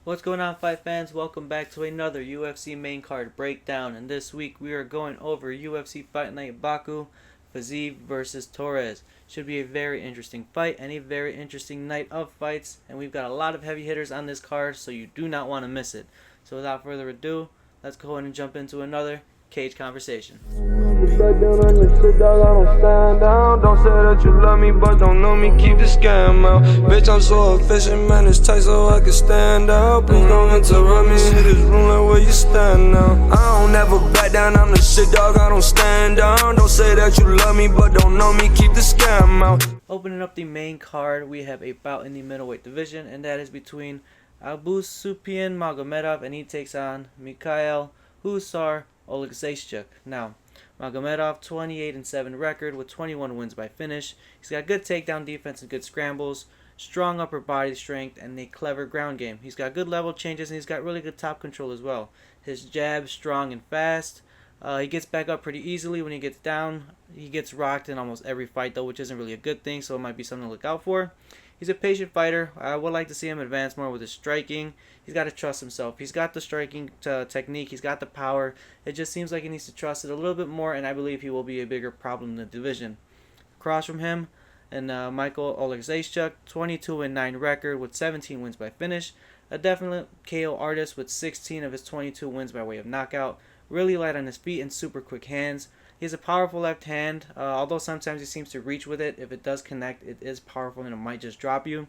What's going on, fight fans? Welcome back to another UFC main card breakdown. And this week we are going over UFC Fight Night Fiziev versus Torres. Should be a very interesting fight and a very interesting night of fights. And we've got a lot of heavy hitters on this card, so you do not want to miss it. So without further ado, let's go ahead and jump into another cage conversation. Back down on the shit, dog, I don't stand down. Don't say that you love me, but don't know me, keep the scam out. Bitch, I'm so efficient, man, it's tight so I can stand out. Please don't interrupt me, see this room like where you stand now. I don't ever back down on the shit, dog, I don't stand down. Don't say that you love me, but don't know me, keep the scam out. Opening up the main card, we have a bout in the middleweight division, and that is between Abusupian Magomedov, and he takes on Mikhail Husar Oleksiejczuk. Now, Magomedov, 28-7 record with 21 wins by finish. He's got good takedown defense and good scrambles, strong upper body strength, and a clever ground game. He's got good level changes, and he's got really good top control as well. His jab, strong and fast. He gets back up pretty easily when he gets down. He gets rocked in almost every fight, though, which isn't really a good thing, so it might be something to look out for. He's a patient fighter. I would like to see him advance more with his striking. He's got to trust himself. He's got the striking technique. He's got the power. It just seems like he needs to trust it a little bit more, and I believe he will be a bigger problem in the division. Across from him, and Michael Oleksiejczuk, 22-9 record with 17 wins by finish. A definite KO artist with 16 of his 22 wins by way of knockout. Really light on his feet and super quick hands. He has a powerful left hand, although sometimes he seems to reach with it. If it does connect, it is powerful and it might just drop you.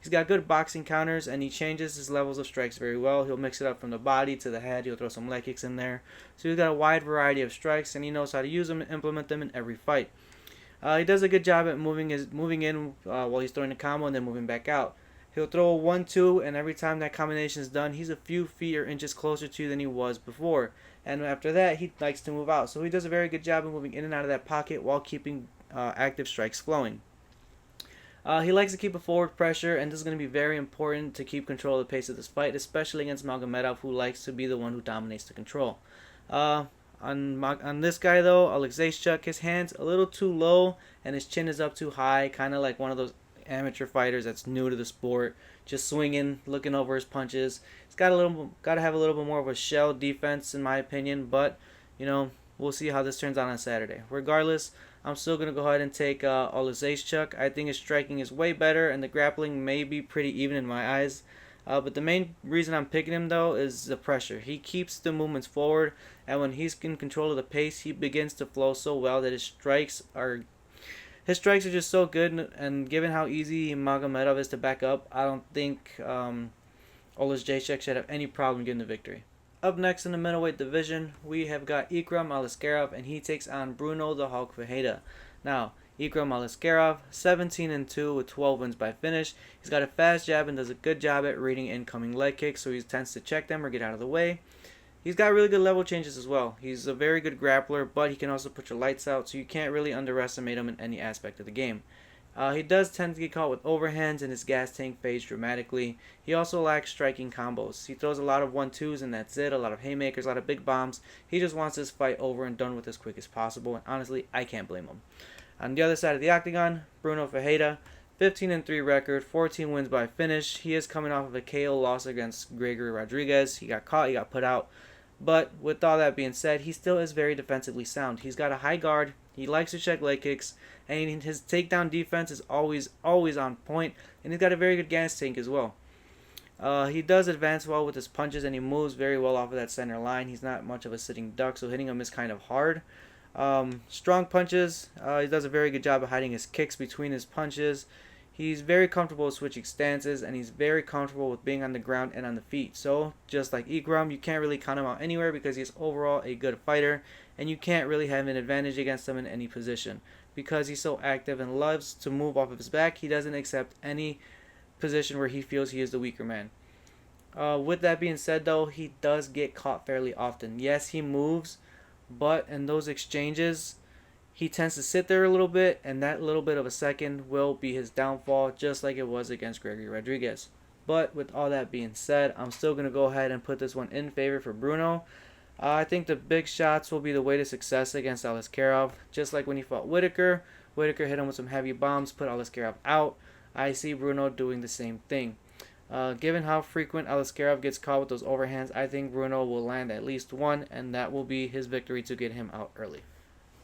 He's got good boxing counters, and he changes his levels of strikes very well. He'll mix it up from the body to the head. He'll throw some leg kicks in there. So he's got a wide variety of strikes, and he knows how to use them and implement them in every fight. He does a good job at moving in while he's throwing the combo and then moving back out. He'll throw a 1-2, and every time that combination is done, he's a few feet or inches closer to you than he was before. And after that, he likes to move out. So he does a very good job of moving in and out of that pocket while keeping active strikes flowing. He likes to keep a forward pressure, and this is going to be very important to keep control of the pace of this fight, especially against Magomedov, who likes to be the one who dominates the control. On this guy, though, Oleksiejczuk, his hand's a little too low, and his chin is up too high, kind of like one of those amateur fighters that's new to the sport, just swinging, looking over his punches. He's got to have a little bit more of a shell defense, in my opinion, but we'll see how this turns out on Saturday. Regardless, I'm still gonna go ahead and take Oleksiejczuk. I think his striking is way better, and the grappling may be pretty even in my eyes. But the main reason I'm picking him, though, is the pressure. He keeps the movements forward, and when he's in control of the pace, he begins to flow so well that his strikes are just so good, and given how easy Magomedov is to back up, I don't think Oleksiejczuk should have any problem getting the victory. Up next in the middleweight division, we have got Ikram Aliskerov, and he takes on Bruno the Hulk Ferreira. Now, Ikram Aliskerov, 17-2 with 12 wins by finish. He's got a fast jab and does a good job at reading incoming leg kicks, so he tends to check them or get out of the way. He's got really good level changes as well. He's a very good grappler, but he can also put your lights out, so you can't really underestimate him in any aspect of the game. He does tend to get caught with overhands, and his gas tank fades dramatically. He also lacks striking combos. He throws a lot of 1-2s, and that's it. A lot of haymakers, a lot of big bombs. He just wants this fight over and done with as quick as possible, and honestly, I can't blame him. On the other side of the octagon, Bruno Ferreira, 15-3 record, 14 wins by finish. He is coming off of a KO loss against Gregory Rodriguez. He got caught, he got put out. But with all that being said, he still is very defensively sound. He's got a high guard, he likes to check leg kicks, and his takedown defense is always on point, and he's got a very good gas tank as well. He does advance well with his punches, and he moves very well off of that center line. He's not much of a sitting duck, so hitting him is kind of hard. Strong punches, he does a very good job of hiding his kicks between his punches. He's very comfortable with switching stances, and he's very comfortable with being on the ground and on the feet. So, just like Ikram, you can't really count him out anywhere because he's overall a good fighter, and you can't really have an advantage against him in any position. Because he's so active and loves to move off of his back, he doesn't accept any position where he feels he is the weaker man. With that being said, though, he does get caught fairly often. Yes, he moves, but in those exchanges, he tends to sit there a little bit, and that little bit of a second will be his downfall, just like it was against Gregory Rodriguez. But with all that being said, I'm still going to go ahead and put this one in favor for Bruno. I think the big shots will be the way to success against Aliskerov. Just like when he fought Whitaker. Whitaker hit him with some heavy bombs, put Aliskerov out. I see Bruno doing the same thing. Given how frequent Aliskerov gets caught with those overhands, I think Bruno will land at least one, and that will be his victory to get him out early.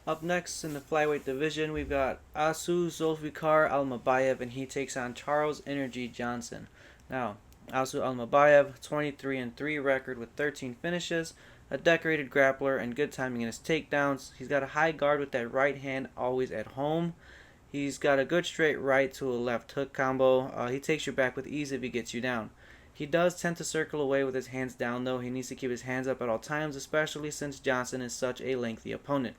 Up next in the flyweight division, we've got Asu Zulfikar Almabayev, and he takes on Charles Energy Johnson. Now, Asu Almabayev, 23-3 record with 13 finishes, a decorated grappler and good timing in his takedowns. He's got a high guard with that right hand always at home. He's got a good straight right to a left hook combo. He takes you back with ease if he gets you down. He does tend to circle away with his hands down though. He needs to keep his hands up at all times, especially since Johnson is such a lengthy opponent.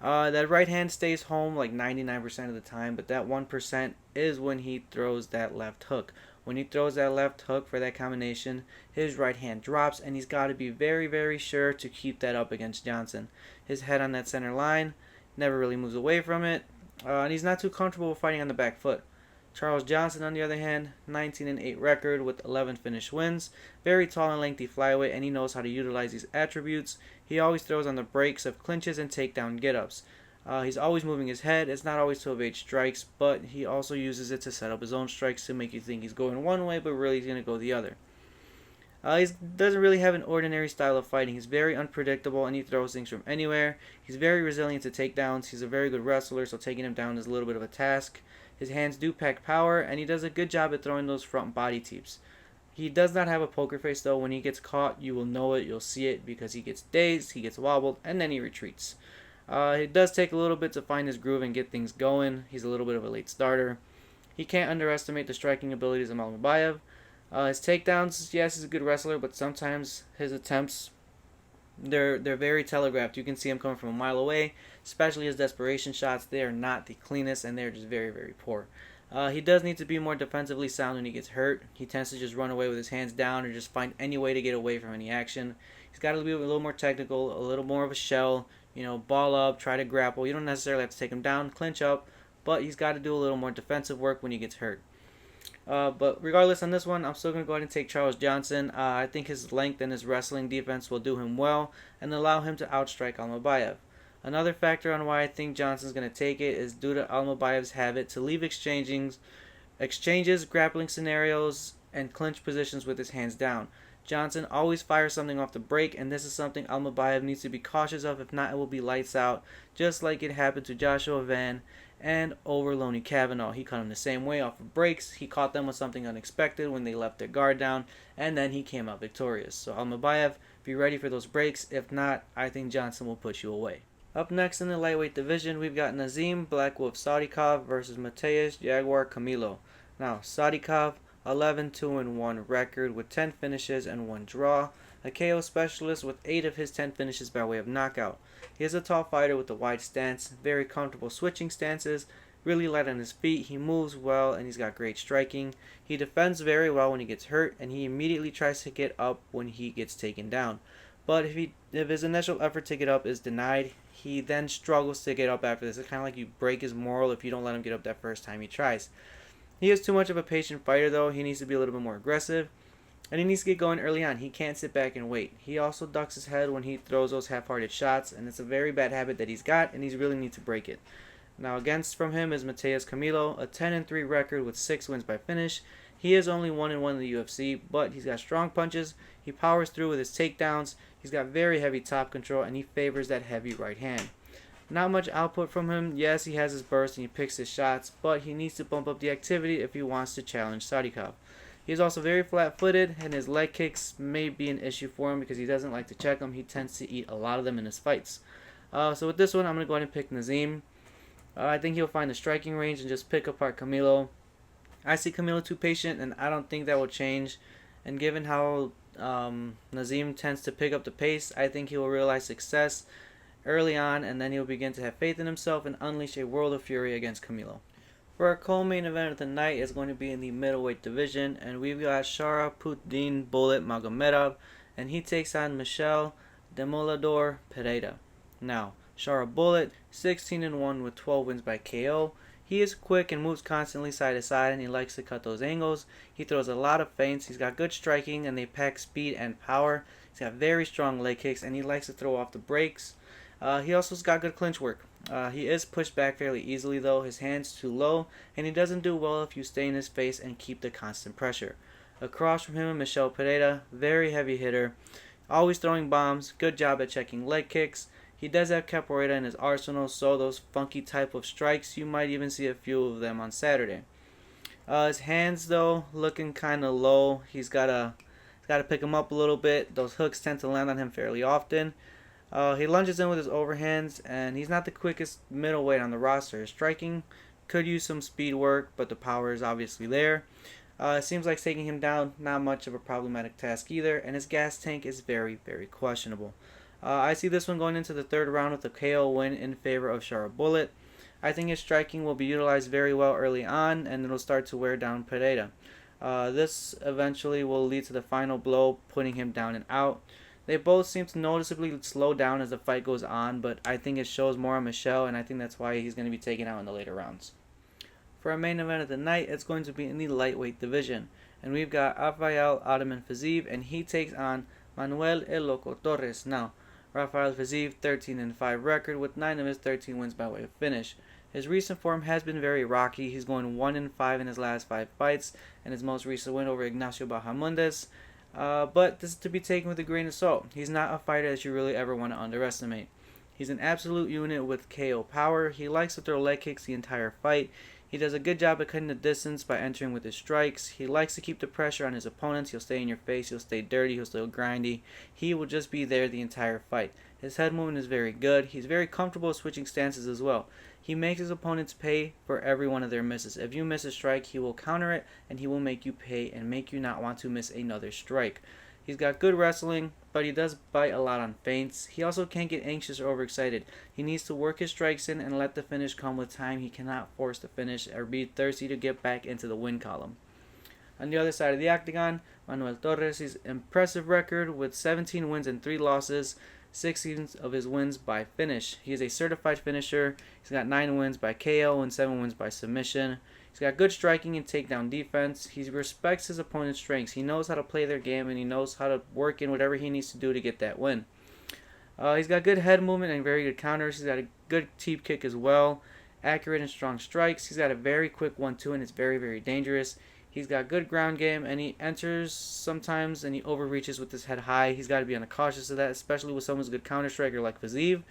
That right hand stays home like 99% of the time, but that 1% is when he throws that left hook. When he throws that left hook for that combination, his right hand drops, and he's got to be very, very sure to keep that up against Johnson. His head on that center line, never really moves away from it, and he's not too comfortable fighting on the back foot. Charles Johnson, on the other hand, 19-8 record with 11 finished wins. Very tall and lengthy flyweight, and he knows how to utilize these attributes. He always throws on the brakes of clinches and takedown get-ups. He's always moving his head. It's not always to evade strikes, but he also uses it to set up his own strikes to make you think he's going one way, but really he's going to go the other. He doesn't really have an ordinary style of fighting. He's very unpredictable, and he throws things from anywhere. He's very resilient to takedowns. He's a very good wrestler, so taking him down is a little bit of a task. His hands do pack power, and he does a good job at throwing those front body teeps. He does not have a poker face, though. When he gets caught, you will know it. You'll see it because he gets dazed, he gets wobbled, and then he retreats. It does take a little bit to find his groove and get things going. He's a little bit of a late starter. He can't underestimate the striking abilities of Almabayev. His takedowns, yes, he's a good wrestler, but sometimes his attempts, they're very telegraphed. You can see him coming from a mile away, especially his desperation shots. They are not the cleanest, and they're just very, very poor. He does need to be more defensively sound when he gets hurt. He tends to just run away with his hands down or just find any way to get away from any action. He's got to be a little more technical, a little more of a shell, ball up, try to grapple. You don't necessarily have to take him down, clinch up, but he's got to do a little more defensive work when he gets hurt. But regardless on this one, I'm still going to go ahead and take Charles Johnson. I think his length and his wrestling defense will do him well and allow him to outstrike Almabayev. Another factor on why I think Johnson's going to take it is due to Almabayev's habit to leave exchanges, grappling scenarios, and clinch positions with his hands down. Johnson always fires something off the break, and this is something Almabayev needs to be cautious of. If not, it will be lights out, just like it happened to Joshua Van and over Lonnie Kavanaugh. He caught him the same way off of breaks. He caught them with something unexpected when they left their guard down, and then he came out victorious. So Almabayev, be ready for those breaks. If not, I think Johnson will put you away. Up next in the lightweight division, we've got Nazim Black Wolf Sadikov versus Mateus Jaguar Camilo. Now, Sadikov, 11-2-1 record with 10 finishes and 1 draw. A KO specialist with 8 of his 10 finishes by way of knockout. He is a tall fighter with a wide stance, very comfortable switching stances, really light on his feet. He moves well, and he's got great striking. He defends very well when he gets hurt, and he immediately tries to get up when he gets taken down. But if his initial effort to get up is denied, he then struggles to get up after this. It's kind of like you break his moral if you don't let him get up that first time he tries. He is too much of a patient fighter, though. He needs to be a little bit more aggressive, and he needs to get going early on. He can't sit back and wait. He also ducks his head when he throws those half-hearted shots, and it's a very bad habit that he's got, and he really needs to break it. Now, against from him is Mateus Camilo, a 10-3 record with 6 wins by finish. He is only 1-1 in the UFC, but he's got strong punches. He powers through with his takedowns. He's got very heavy top control, and he favors that heavy right hand. Not much output from him. Yes, he has his burst and he picks his shots, but he needs to bump up the activity if he wants to challenge Sadikov. He is also very flat-footed, and his leg kicks may be an issue for him because he doesn't like to check them. He tends to eat a lot of them in his fights. So with this one, I'm going to go ahead and pick Nazim. I think he'll find the striking range and just pick apart Camilo. I see Camilo too patient, and I don't think that will change. And given how Nazim tends to pick up the pace, I think he will realize success early on, and then he'll begin to have faith in himself and unleash a world of fury against Camilo. For our co-main event of the night is going to be in the middleweight division, and we've got Sharapuddin Bullet Magomedov, and he takes on Michel Demolador Pereira. Now, Shara Bullet, 16-1 with 12 wins by KO. He is quick and moves constantly side to side, and he likes to cut those angles. He throws a lot of feints. He's got good striking, and they pack speed and power. He's got very strong leg kicks, and he likes to throw off the brakes. He also's got good clinch work. He is pushed back fairly easily, though. His hand's too low, and he doesn't do well if you stay in his face and keep the constant pressure. Across from him, Michel Pereira, very heavy hitter, always throwing bombs, good job at checking leg kicks. He does have capoeira in his arsenal, so those funky type of strikes, you might even see a few of them on Saturday. His hands, though, looking kind of low. He's got to pick them up a little bit. Those hooks tend to land on him fairly often. He lunges in with his overhands, and he's not the quickest middleweight on the roster. His striking could use some speed work, but the power is obviously there. It seems like taking him down, not much of a problematic task either, and his gas tank is very, very questionable. I see this one going into the third round with a KO win in favor of Shara Bullet. I think his striking will be utilized very well early on, and it'll start to wear down Pereira. This eventually will lead to the final blow, putting him down and out. They both seem to noticeably slow down as the fight goes on, but I think it shows more on Michel, and I think that's why he's going to be taken out in the later rounds. For our main event of the night, it's going to be in the lightweight division, and we've got Rafael Ottoman Fiziev, and he takes on Manuel El Loco Torres. Now, Rafael Fiziev, 13-5 record with 9 of his 13 wins by way of finish. His recent form has been very rocky. He's going 1-5 in his last 5 fights, and his most recent win over Ignacio Bahamondes. But this is to be taken with a grain of salt. He's not a fighter that you really ever want to underestimate. He's an absolute unit with KO power. He likes to throw leg kicks the entire fight. He does a good job at cutting the distance by entering with his strikes. He likes to keep the pressure on his opponents. He'll stay in your face. He'll stay dirty. He'll stay grindy. He will just be there the entire fight. His head movement is very good. He's very comfortable switching stances as well. He makes his opponents pay for every one of their misses. If you miss a strike, he will counter it, and he will make you pay and make you not want to miss another strike. He's got good wrestling, but he does bite a lot on feints. He also can't get anxious or overexcited. He needs to work his strikes in and let the finish come with time. He cannot force the finish or be thirsty to get back into the win column. On the other side of the octagon, Manuel Torres' impressive record with 17 wins and 3 losses, 16 of his wins by finish. He is a certified finisher. He's got 9 wins by KO and 7 wins by submission. He's got good striking and takedown defense. He respects his opponent's strengths. He knows how to play their game, and he knows how to work in whatever he needs to do to get that win. He's got good head movement and very good counters. He's got a good teep kick as well. Accurate and strong strikes. He's got a very quick 1-2, and it's very, very dangerous. He's got good ground game, and he enters sometimes and he overreaches with his head high. He's got to be on the cautious of that, especially with someone who's a good counter striker like Fiziev.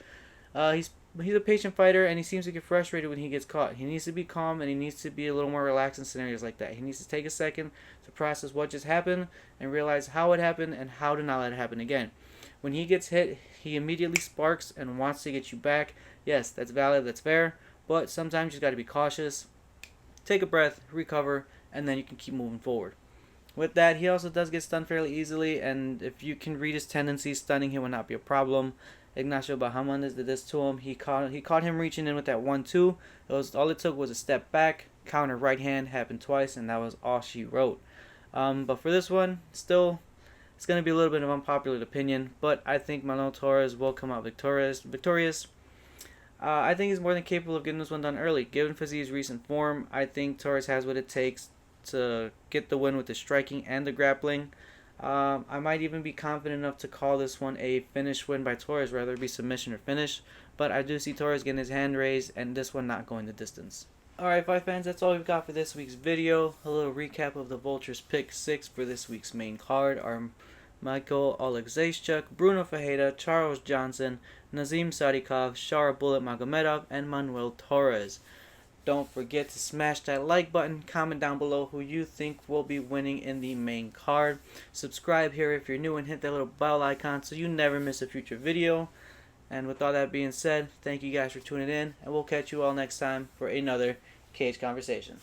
He's a patient fighter, and he seems to get frustrated when he gets caught. He needs to be calm, and he needs to be a little more relaxed in scenarios like that. He needs to take a second to process what just happened and realize how it happened and how to not let it happen again. When he gets hit, he immediately sparks and wants to get you back. Yes, that's valid, that's fair, but sometimes you got to be cautious. Take a breath, recover, and then you can keep moving forward. With that, he also does get stunned fairly easily, and if you can read his tendencies, stunning him will not be a problem. Ignacio Bahamondes did this to him. He caught him reaching in with that 1-2. All it took was a step back, counter right hand, happened twice, and that was all she wrote. But for this one, still, it's going to be a little bit of unpopular opinion, but I think Manuel Torres will come out victorious. I think he's more than capable of getting this one done early. Given Fiziev's recent form, I think Torres has what it takes to get the win with the striking and the grappling. I might even be confident enough to call this one a finish win by Torres, whether it be submission or finish. But I do see Torres getting his hand raised and this one not going the distance. Alright, fight fans, that's all we've got for this week's video. A little recap of the Vultures Pick 6 for this week's main card are Michael Oleksiejczuk, Bruno Ferreira, Charles Johnson, Nazim Sadikov, Shara Bullet Magomedov, and Manuel Torres. Don't forget to smash that like button, comment down below who you think will be winning in the main card. Subscribe here if you're new and hit that little bell icon so you never miss a future video. And with all that being said, thank you guys for tuning in, and we'll catch you all next time for another Cage Conversation.